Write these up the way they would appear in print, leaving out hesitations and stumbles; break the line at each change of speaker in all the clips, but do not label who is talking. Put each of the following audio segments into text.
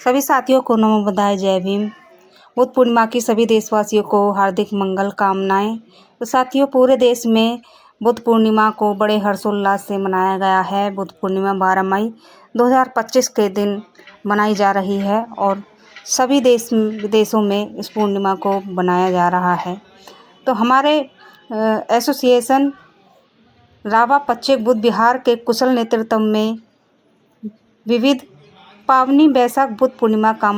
सभी साथियों को नमो बधाई, जय भीम। बुद्ध पूर्णिमा की सभी देशवासियों को हार्दिक मंगल कामनाएं। तो साथियों, पूरे देश में बुद्ध पूर्णिमा को बड़े हर्षोल्लास से मनाया गया है। बुद्ध पूर्णिमा 12 मई 2025 के दिन मनाई जा रही है और सभी देश विदेशों में इस पूर्णिमा को मनाया जा रहा है। तो हमारे एसोसिएशन रावा पश्चिम बुद्ध विहार के कुशल नेतृत्व में विविध पावनी वैशाख बुद्ध पूर्णिमा का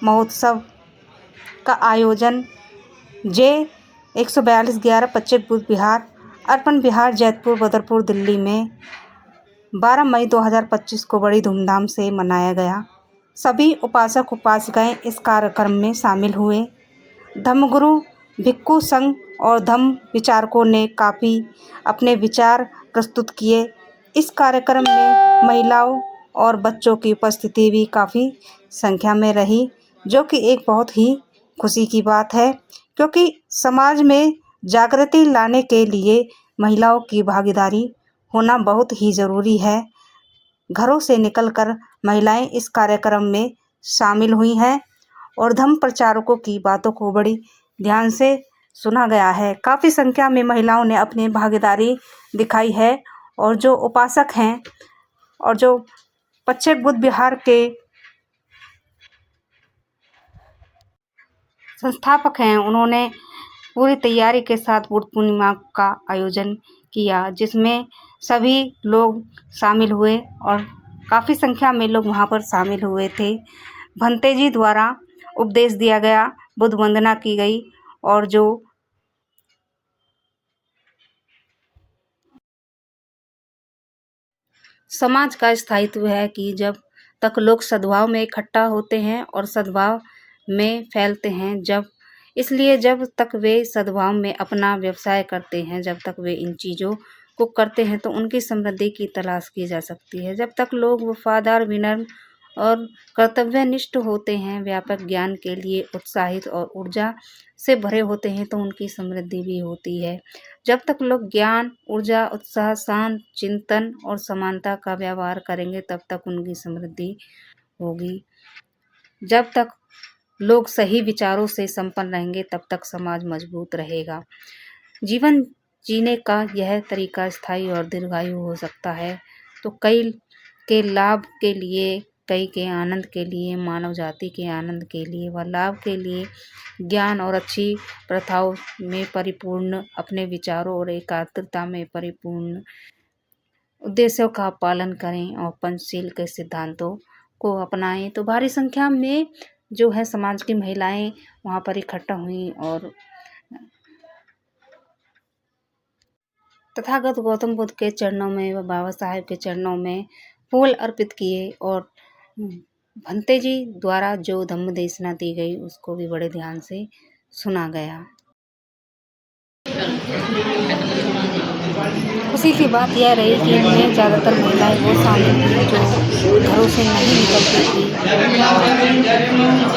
महोत्सव का आयोजन जे 142 11 पश्चिम बुद्ध विहार अर्पण विहार जैतपुर बदरपुर दिल्ली में 12 मई 2025 को बड़ी धूमधाम से मनाया गया। सभी उपासक उपासिकाएं इस कार्यक्रम में शामिल हुए। धम्मगुरु भिक्खु संघ और धम्म विचारकों ने काफ़ी अपने विचार प्रस्तुत किए। इस कार्यक्रम में महिलाओं और बच्चों की उपस्थिति भी काफ़ी संख्या में रही, जो कि एक बहुत ही खुशी की बात है, क्योंकि समाज में जागृति लाने के लिए महिलाओं की भागीदारी होना बहुत ही ज़रूरी है। घरों से निकलकर महिलाएं इस कार्यक्रम में शामिल हुई हैं और धम्म प्रचारकों की बातों को बड़ी ध्यान से सुना गया है। काफ़ी संख्या में महिलाओं ने अपनी भागीदारी दिखाई है और जो उपासक हैं और जो पश्चिम बुद्ध विहार के संस्थापक हैं, उन्होंने पूरी तैयारी के साथ बुद्ध पूर्णिमा का आयोजन किया, जिसमें सभी लोग शामिल हुए और काफ़ी संख्या में लोग वहां पर शामिल हुए थे। भंते जी द्वारा उपदेश दिया गया, बुद्ध वंदना की गई और जो समाज का स्थायित्व है कि जब तक लोग सद्भाव में इकट्ठा होते हैं और सद्भाव में फैलते हैं, जब तक वे सद्भाव में अपना व्यवसाय करते हैं, जब तक वे इन चीज़ों को करते हैं तो उनकी समृद्धि की तलाश की जा सकती है। जब तक लोग वफादार, विनम्र और कर्तव्यनिष्ठ होते हैं, व्यापक ज्ञान के लिए उत्साहित और ऊर्जा से भरे होते हैं, तो उनकी समृद्धि भी होती है। जब तक लोग ज्ञान, ऊर्जा, उत्साह, शांत चिंतन और समानता का व्यवहार करेंगे, तब तक उनकी समृद्धि होगी। जब तक लोग सही विचारों से संपन्न रहेंगे, तब तक समाज मजबूत रहेगा। जीवन जीने का यह तरीका स्थायी और दीर्घायु हो सकता है। तो कई के लाभ के लिए, कई के आनंद के लिए, मानव जाति के आनंद के लिए व लाभ के लिए ज्ञान और अच्छी प्रथाओं में परिपूर्ण, अपने विचारों और एकाग्रता में परिपूर्ण उद्देश्यों का पालन करें और पंचशील के सिद्धांतों को अपनाएं। तो भारी संख्या में जो है समाज की महिलाएं वहां पर इकट्ठा हुई और तथागत गौतम बुद्ध के चरणों में व बाबा साहेब के चरणों में फूल अर्पित किए और भंते जी द्वारा जो धम्म देशना दी गई उसको भी बड़े ध्यान से सुना गया। खुशी की बात यह रही कि इनमें ज़्यादातर महिलाएं वो शामिल हुई जो घरों से नहीं निकलती थी।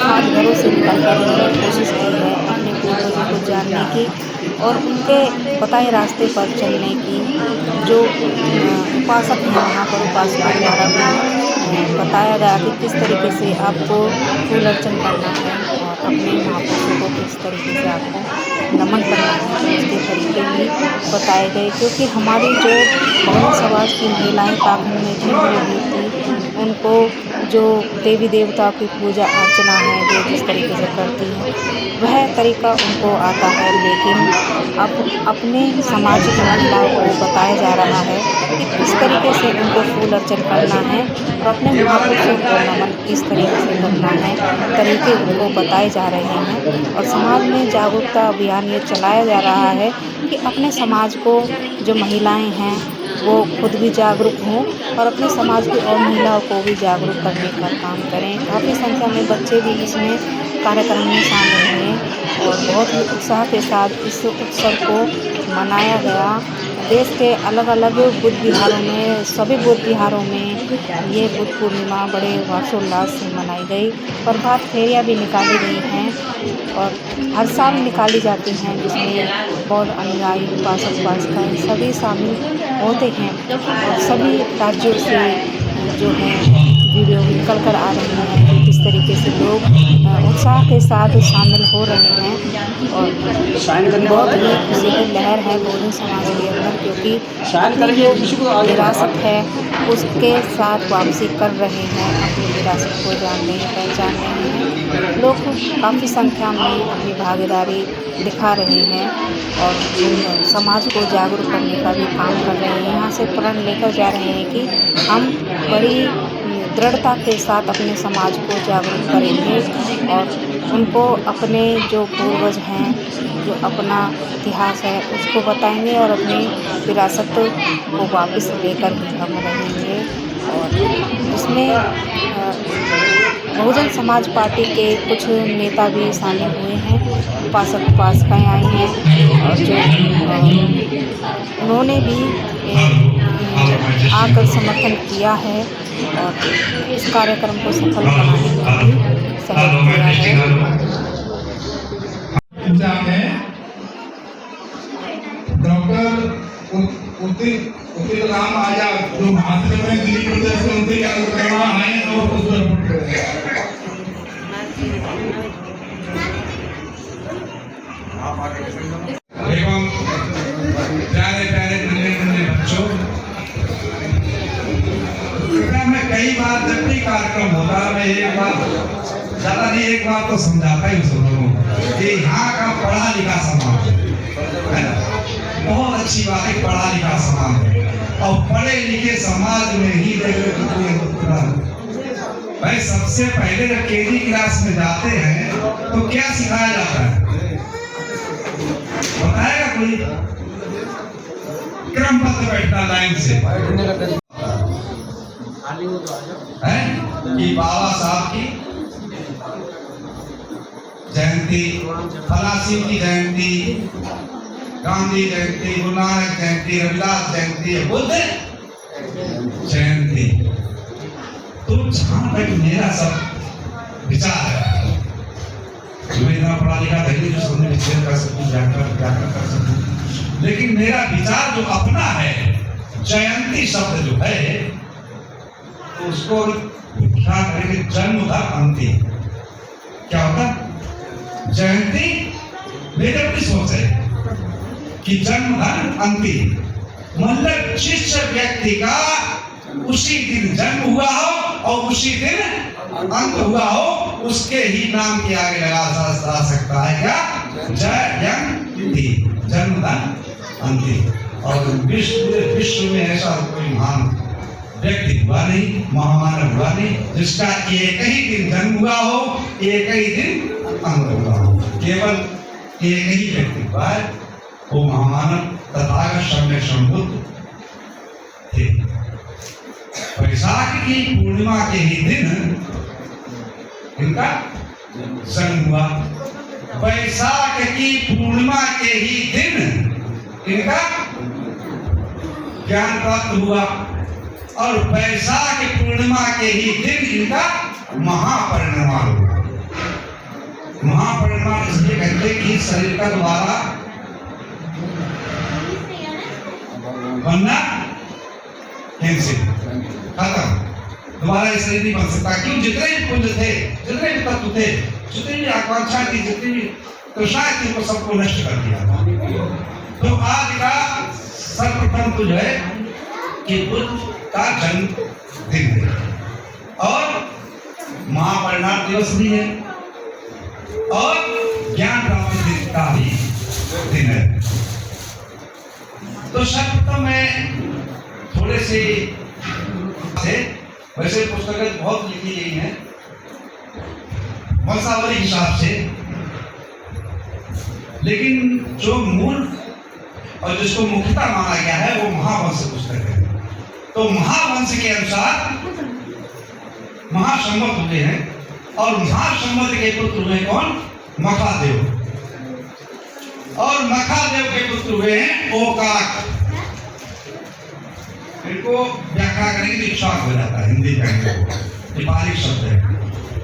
आज घरों से निकलकर उन्होंने कोशिश की है अपने पूर्वजों को जानने की और उनके बताए रास्ते पर चलने की। जो उपासक हैं वहाँ पर उपासना द्वारा भी बताया गया कि किस तरीके से आपको फूल अर्चन करना है और अपने महापुरुषों को किस तरीके से आपको नमन करना है, इसके तरीके भी बताए गए। क्योंकि हमारी जो बहुल समाज की महिलाएं काफ़ी में भी हुई थी, उनको जो देवी देवताओं की पूजा अर्चना है जो जिस तरीके से करती हैं वह तरीका उनको आता है, लेकिन अब अपने समाज की महिलाओं को बताया जा रहा है कि किस तरीके से उनको फूल अर्चन करना है और अपने महापुरुषों को नमन किस तरीके से करना है, तरीके उनको बताए जा रहे हैं। और समाज में जागरूकता अभियान ये चलाया जा रहा है कि अपने समाज को जो महिलाएं हैं वो खुद भी जागरूक हों और अपने समाज की और महिलाओं को भी जागरूक करने का काम करें। काफ़ी संख्या में बच्चे भी इसमें कार्यक्रम में शामिल हुए और बहुत ही उत्साह के साथ इस उत्सव को मनाया गया। देश के अलग अलग बुद्ध विहारों में, सभी बुद्ध विहारों में ये बुद्ध पूर्णिमा बड़े हर्षोल्लास से मनाई गई। प्रभात फेरियाँ भी निकाली गई हैं और हर साल निकाली जाती हैं, जिसमें बौद्ध अनुयायी, उपासक उपासिकाएँ सभी शामिल होते हैं और सभी राज्यों से जो है वीडियो निकल कर आ रही हैं। तरीके से लोग उत्साह के साथ शामिल हो रहे हैं और बहुत ही खुशी की लहर है बहुजन समाज के अंदर, क्योंकि अपनी जो विरासत है उसके साथ वापसी कर रहे हैं, अपनी विरासत को जान रहे हैं, पहचान रहे हैं। लोग काफ़ी संख्या में अपनी भागीदारी दिखा रहे हैं और समाज को जागरूक करने का भी काम कर रहे हैं। यहाँ से प्रण लेकर जा रहे हैं कि हम बड़ी दृढ़ता के साथ अपने समाज को जागरूक करेंगे और उनको अपने जो पूर्वज हैं, जो अपना इतिहास है उसको बताएंगे और अपनी विरासत को वापस लेकर ही हम रहेंगे। और इसमें बहुजन समाज पार्टी के कुछ नेता भी शामिल हुए हैं, उपासक उपासिकाएँ आई हैं और जो उन्होंने भी आकर समर्थन किया है और इस कार्यक्रम को सफल बनाने में भी सहयोग किया है।
डॉक्टर उतित राम आजाद जो महाराष्ट्र में दिल्ली प्रदेश में उनके कार्यक्रम आए और उसको रिपोर्ट करें। एवं प्यारे प्यारे नन्हे बच्चों, मैं कई बार जब भी कार्यक्रम होता है मैं एक बार ज्यादा नहीं एक बार तो समझाता ही सब लोगों को कि यहाँ का पढ़ा लिखा समाज है ना, बहुत अच्छी बात है, पढ़ा लिखा समाज है और पढ़े लिखे समाज में ही भाई सबसे पहले जब केजी क्लास में जाते हैं तो क्या सिखाया जाता है बताएगा कोई? क्रमबद्ध बैठना लाइन से है कि बाबा साहब की जयंती, फलासी की जयंती, गांधी जयंती, गुरु नानक जयंती, रविदास जयंती, बुद्ध जयंती। तो जहां तक मेरा सब विचार है, मैं इतना पढ़ा लिखा था जो सुनने विचार कर सकूं, व्याकरण कर सकूं, लेकिन मेरा विचार जो अपना है, जयंती शब्द जो है तो उसको क्या करेंगे, जन्म था अंति। क्या होता जयंती? मेरे अपनी सोच है कि जन्म धन अंतिम, मतलब जिस व्यक्ति का उसी दिन जन्म हुआ हो और उसी दिन अंत हुआ हो, उसके ही नाम के आगे लगा जा सकता है क्या? जयंती, जन्म धन अंतिम। और विश्व में ऐसा कोई महान व्यक्ति हुआ नहीं, महामानव हुआ नहीं जिसका एक ही दिन जन्म हुआ हो, एक ही दिन अंत हुआ हो। केवल एक ही व्यक्ति हुआ है, वो महामानव तथागत सम्यक संबुद्ध थे। वैशाख की पूर्णिमा के ही दिन इनका जन्म हुआ, वैशाख की पूर्णिमा के ही दिन इनका ज्ञान प्राप्त हुआ और वैशाख पूर्णिमा के ही दिन इनका महापरिनिर्वाण हुआ। महापरिनिर्वाण इसलिए कहते हैं कि शरीर का द्वारा बनना कैंसिल खत्म, दोबारा ये शरीर नहीं बन सकता। क्यों? जितने भी पुंज थे, जितने भी तत्व थे, जितनी भी आकांक्षा थी, जितनी भी तृष्णाएं थी, वो सबको नष्ट कर दिया। तो आज का सर्वप्रथम तो जो है कि बुद्ध का जन्म दिन है और महापरिनिर्वाण दिवस भी है और ज्ञान प्राप्ति का भी दिन है। तो सर्वप्रथम मैं थोड़े से वैसे पुस्तकें बहुत लिखी गई हैं वंशावली हिसाब से, लेकिन जो मूल और जिसको मुख्यता माना गया है वो महावंश पुस्तक है। तो महावंश के अनुसार महासंवत हुए हैं और महासंवत के पुत्र हुए कौन? मखादेव। और मखादेव के पुत्र हुए हैं ओकाक। इनको व्याख्या करेंगे तो इच्छाक हो जाता है हिंदी में, नेपाली शब्द है।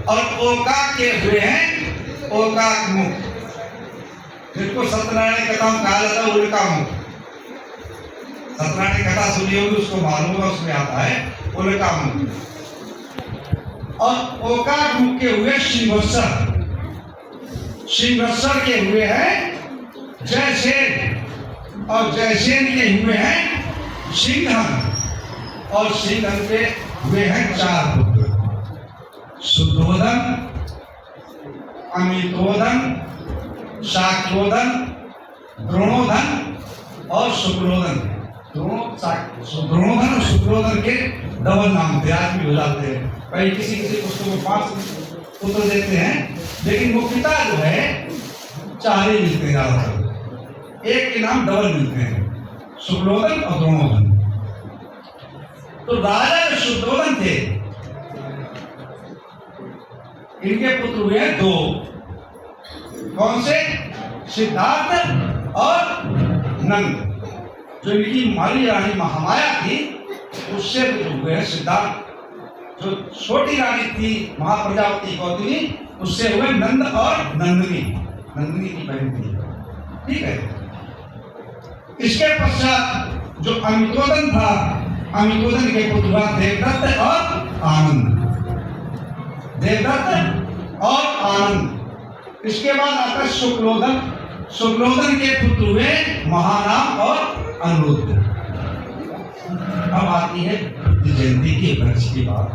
और ओकाक के हुए हैं ओकाक मुख, जिनको सत्यनारायण कथा कहा जाता है उल्का मुख। सत्यनारायण कथा सुनी होगी, उसको मालूम होगा, उसमें आता है उल्का मुख। और ओकाक मुख के हुए सिंहस्वर, सिंहस्वर के हुए हैं जयसेन, और जयसेन के हुए हैं सिंघन, और सिंघन के हुए हैं 4 पुत्र, शुद्धोधन, अमितोधन, शाक्योधन, द्रोणोधन और शुक्लोधन। द्रोणोधन और शुक्लोधन के डबल नाम थे, आज भी हो जाते हैं। कई किसी पुस्तकों को 5 पुत्र देते हैं, लेकिन वो पिता जो है 4 ही मिलते हैं ज्यादातर, एक के नाम डबल मिलते हैं, शुक्लोधन और द्रोणोधन। तो राजा जो शुद्धोधन थे, इनके पुत्र हुए 2, कौन से? सिद्धार्थ और नंद। जो इनकी माली रानी महामाया थी, उससे पुत्र हुए हैं सिद्धार्थ। जो छोटी रानी थी महाप्रजापति गौतमी, उससे हुए नंद और नंदिनी, नंदिनी की बहन थी, ठीक है। इसके पश्चात जो अमितोधन था, अमितोधन के पुत्र हुआ देवदत्त और आनंद, देवदत्त और आनंद। इसके बाद आता है शुक्लोधन, शुक्लोधन के पुत्र हुए महानाम और अनिरुद्ध। अब आती है जयंती के वृक्ष की बात।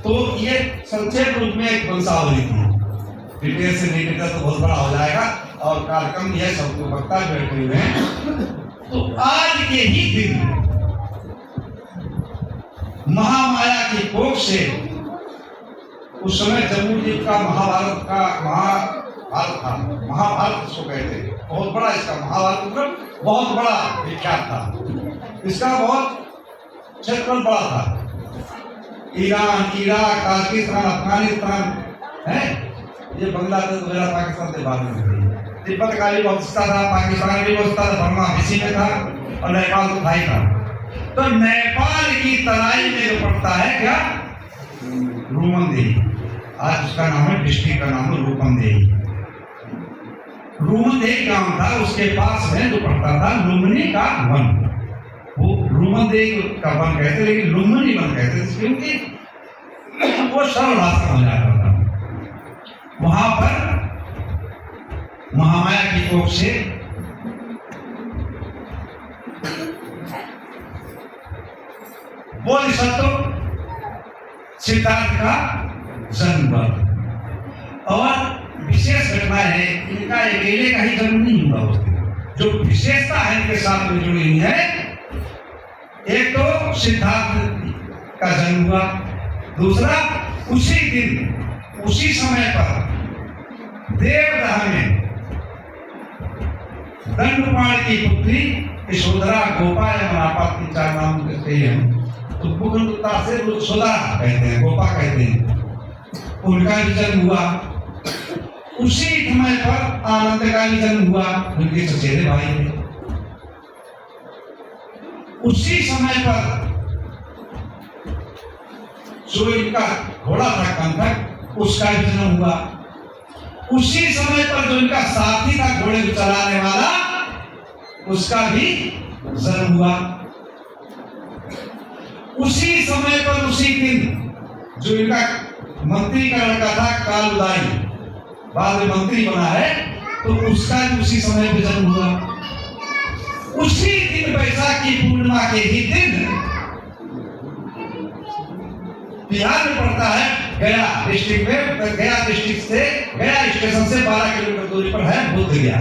तो ये संक्षेप रूप में एक वंशावली थी, डिटेल से नहीं डिटेल तो बहुत बड़ा हो जाएगा, और कार्यक्रम यह सबको वक्ता बैठे हुए हैं। तो आज के ही दिन महामाया की कोख से, उस समय जम्बूद्वीप का महाभारत था, महाभारत इसको कहते हैं, बहुत बड़ा इसका महाभारत मतलब बहुत बड़ा विख्यात था। इसका बहुत क्षेत्र बड़ा था, ईरान, इराक, पाकिस्तान, अफगानिस्तान है, ये बांग्लादेश वगैरह पाकिस्तान से बाद में, तिब्बत का भी बहुत हिस्सा था, पाकिस्तान भी बहुत हिस्सा था, बर्मा इसी में था, और नेपाल तो था ही था। तो नेपाल की तराई में जो पड़ता है क्या, रूमनदेही, आज उसका नाम है, डिस्ट्रिक्ट का नाम है रूपनदेही। रूमनदेही गांव था, उसके पास में जो पड़ता था लुम्बिनी का वन, वो रूमनदेही का वन कहते, लेकिन लुम्बिनी वन कहते, क्योंकि वो सरल भाषा में जाता था। वहां पर महामाया की कोख से बोधिसत्व सिद्धार्थ का जन्म हुआ, और विशेष घटना है, इनका अकेले का ही जन्म नहीं हुआ उसके, जो विशेषता है इनके साथ में जुड़ी हुई है, एक तो सिद्धार्थ का जन्म हुआ, दूसरा उसी दिन उसी समय पर देवदह में दंडपाण की पुत्री यशोधरा, गोपा या मनापा, 3-4 नाम कहते हैं, तो पुत्रता से यशोधरा कहते हैं, गोपा कहते हैं, उनका भी जन्म हुआ। उसी समय पर आनंद का भी जन्म हुआ, उनके चचेरे भाई थे। उसी समय पर जो इनका घोड़ा था कंथक, उसका भी जन्म हुआ। उसी समय पर जो इनका साथी था घोड़े को चलाने वाला, उसका भी जन्म हुआ। उसी समय पर उसी दिन जो इनका मंत्री का लड़का था कालुदाई, बाद में मंत्री बना है, तो उसका भी उसी समय पे जन्म हुआ। उसी दिन बैसाखी पूर्णिमा के ही दिन बिहार में पड़ता है गया डिस्ट्रिक्ट में, गया डिस्ट्रिक्ट से, गया स्टेशन से 12 किलोमीटर दूरी पर है बुद्ध गया,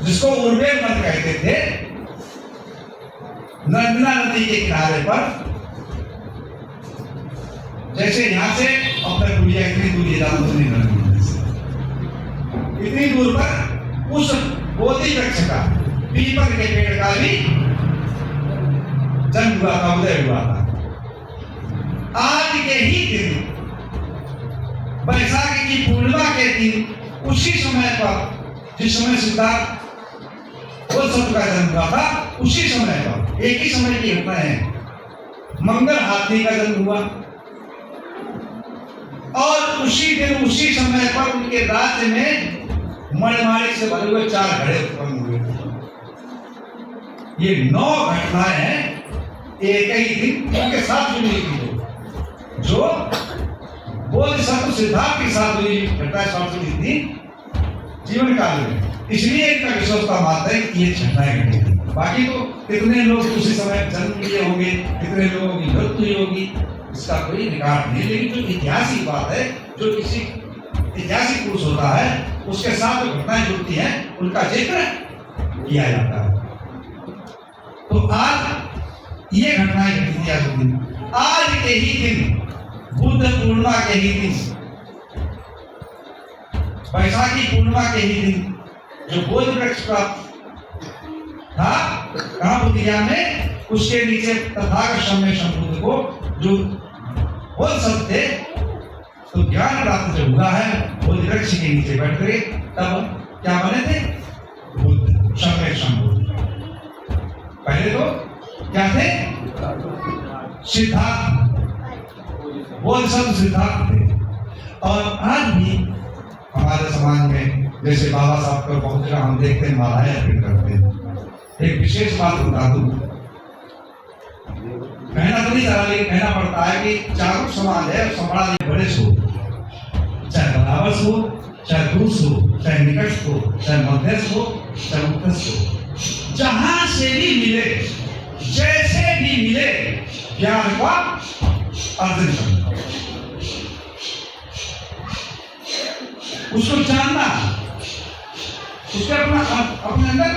जिसको उर्वेल मत कहते थे। नर्मदा नदी के किनारे पर, जैसे यहाँ से अपना दुनिया इतनी दूर इतनी दूर पर उस बोधि वृक्ष का, पीपल के पेड़ का भी जन्म हुआ था, उदय हुआ था। आज के ही दिन, बैसाखी की पूर्णिमा के दिन, उसी समय पर जिस समय सिद्धार्थ बोधिसत्व का जन्म हुआ था, उसी समय पर, एक ही समय की घटना है, मंगल हाथी का जन्म हुआ। और उसी दिन उसी समय पर उनके राज्य में मणिमाणिक से भरे हुए 4 घड़े उत्पन्न हुए। ये 9 घटनाएं हैं एक ही दिन उनके साथ जुड़ी हुई, जो बोधिसत्व सिद्धार्थ के साथ हुई घटना शास्त्र इतनी जीवन काल में, इसलिए इनका विश्वसता मानता है कि ये घटनाएं घटी थी। बाकी तो कितने लोग उसी समय जन्म लिए होंगे, कितने लोगों की मृत्यु हुई होगी, इसका कोई रिकॉर्ड नहीं। लेकिन जो ऐतिहासिक बात है, जो किसी ऐतिहासिक पुरुष होता है उसके साथ जो घटनाएं जुड़ती हैं उनका जिक्र किया जाता है। तो आज ये घटनाएं घटी थी। आज के ही दिन, बुद्ध पूर्णिमा के ही दिन, वैशाखी पूर्णिमा के ही दिन जो बोध वृक्ष का था कहाँ बुद्धिया में, उसके नीचे तथागत समय बुद्ध को जो बोध सब थे, तो ज्ञान प्राप्त जब हुआ है बोध वृक्ष के नीचे बैठ गए, तब क्या बने थे? बुद्ध, समय बुद्ध। पहले तो क्या थे? सिद्धार्थ, बोध सब सिद्धार्थ थे। और आज भी हमारे समाज में जैसे बाबा साहब को बहुत जगह हम देखते हैं मालाएं अर्पित करते हैं। एक विशेष बात बता दूं, कहना तो नहीं चाह, लेकिन कहना पड़ता है कि जागरूक समाज है, समाज में बड़े हो, चाहे बराबर हो, चाहे दूर हो, चाहे निकट हो, चाहे मध्यस्थ हो, चाहे उत्कृष्ट हो, जहां से भी मिले, जैसे भी मिले, ज्ञान का अर्जन करना, उसको जानना, उसके अपने अंदर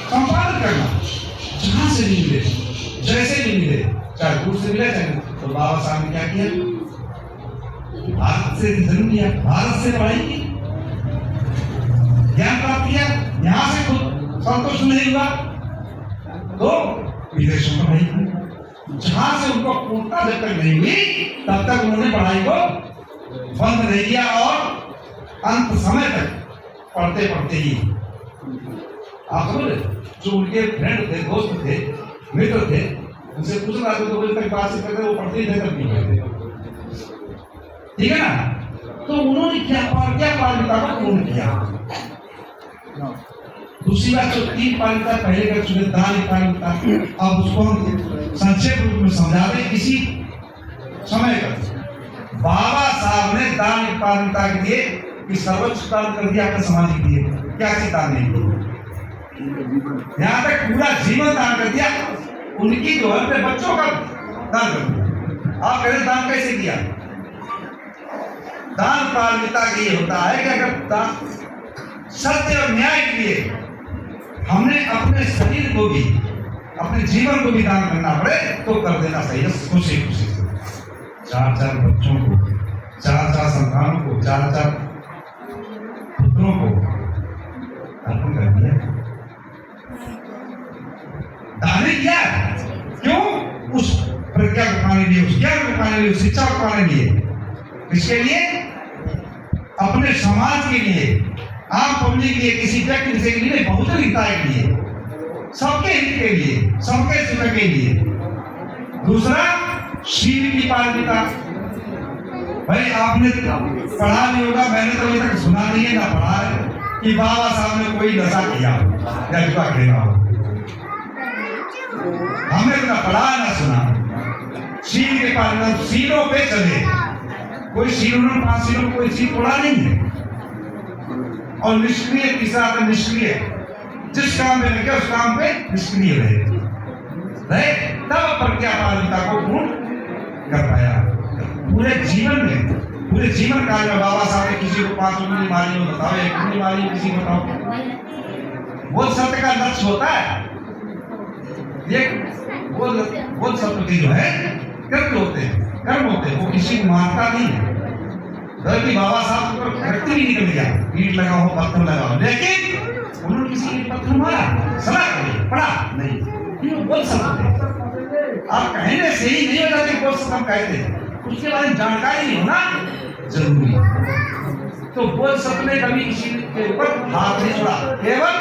संपादन करना, जहां से भी मिले, जैसे भी मिले, चाहे दूर से मिले चाहे। तो बाबा साहब ने क्या किया? भारत से जन्म लिया, भारत से पढ़ाई की, ज्ञान प्राप्त किया, यहां से खुद संतुष्ट नहीं हुआ तो विदेशों में पढ़ाई की। जहां से उनको पूर्णता जब तक नहीं हुई तब तक उन्होंने पढ़ाई को बंद नहीं किया और अंत समय तक पढ़ते पढ़ते ही आप समझ, जो उनके फ्रेंड थे, दोस्त थे, मित्र थे, उनसे पूछ रहा था तो बोले तक बात से करते वो पढ़ते ही थे, तब नहीं पढ़ते। ठीक है ना? तो उन्होंने क्या पारमिता को पूर्ण किया। दूसरी बात जो 3 पारमिता पहले कर चुके, दान पारमिता, अब उसको हम संक्षेप रूप में समझा दें इसी समय का। बाबा साहब ने दान पारमिता के लिए कि सर्वोच्च दान कर दिया अपने समाज के लिए, क्या चीज दान नहीं किया, यहाँ तक पूरा जीवन दान कर दिया, उनकी जो है अपने बच्चों का दान कर दिया। आप कहें दान कैसे किया? दान पारमिता के लिए होता है कि अगर दान सत्य और न्याय के लिए हमने अपने शरीर को भी, अपने जीवन को भी दान करना पड़े तो कर देना सही है, खुशी खुशी से। 4 बच्चों को, 4 संतानों को, 4 पुत्रों को अर्पण कर दिया, दान किया। क्यों? उस प्रज्ञा को पाने लिए, उस ज्ञान को पाने लिए, उस शिक्षा को पाने लिए, किसके लिए? अपने समाज के लिए, आम पब्लिक के लिए, किसी व्यक्ति के लिए, बहुजन हिताय के लिए, सबके हित के लिए, सबके सुख के लिए। दूसरा, शील की पारमिता। भाई आपने पढ़ा नहीं होगा, मैंने तो अभी तक सुना नहीं है, ना पढ़ा है कि बाबा साहब ने कोई नशा किया या जुआ खेला हो, हमने तो ना पढ़ा ना सुना। शील के पालन, शीलों पे चले, कोई शीलों में 5 शीलों कोई शील तोड़ा नहीं है। और निष्क्रिय, तीसरा था निष्क्रिय, जिस काम में लगे उस काम पे निष्क्रिय रहे, तब प्रज्ञा पारमिता को पूर्ण कर पाया। पूरे जीवन में, पूरे जीवन काल में बाबा साहब ने किसी को 5 उंगली मारी हो बताओ, 1 उंगली मारी हो किसी को बताओ। वो सत्य का लक्ष्य होता है, ये वो सत्य की जो है कर्म होते हैं, वो किसी को मारता नहीं है। बल्कि बाबा साहब को व्यक्ति भी निकल गया, ईंट लगा हो, पत्थर लगा हो, लेकिन उन्होंने किसी ने पत्थर मारा, सलाह करी, पढ़ा नहीं, क्यों? बोल सकते आप कहने से ही नहीं हो जाते, बोल सकते हम कहते हैं, उसके बारे में जानकारी होना जरूरी है। तो बोल सकते कभी किसी के ऊपर हाथ नहीं छोड़ा, केवल